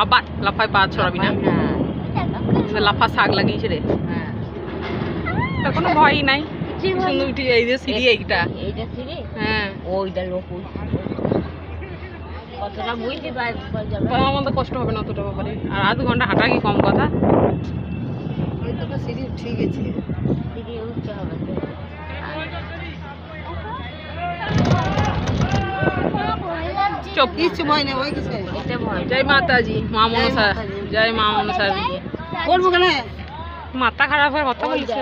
আবার লাফায় পা ছড়াবি না, লাফা শাক লাগিয়েছে রে, কোনো ভয়ই নাই। সুন্দর উঠে এই যে সিঁড়ি, এইটা হ্যাঁ ওইটা লোক কতটা বুঝতে আমাদের কষ্ট হবে না অতটা ব্যাপারে। আর আধ ঘন্টা হাঁটা কি কম কথা? সিঁড়ি ঠিক আছে, সিঁড়ি উঠতে হবে। চুপ, কিছু ভয় নেই, ভয় কিছু জয় মাতাজি, মা মনসা, জয় মা মনসা। করবো কেন? মাথা খারাপ হয়ে কথা বলছে।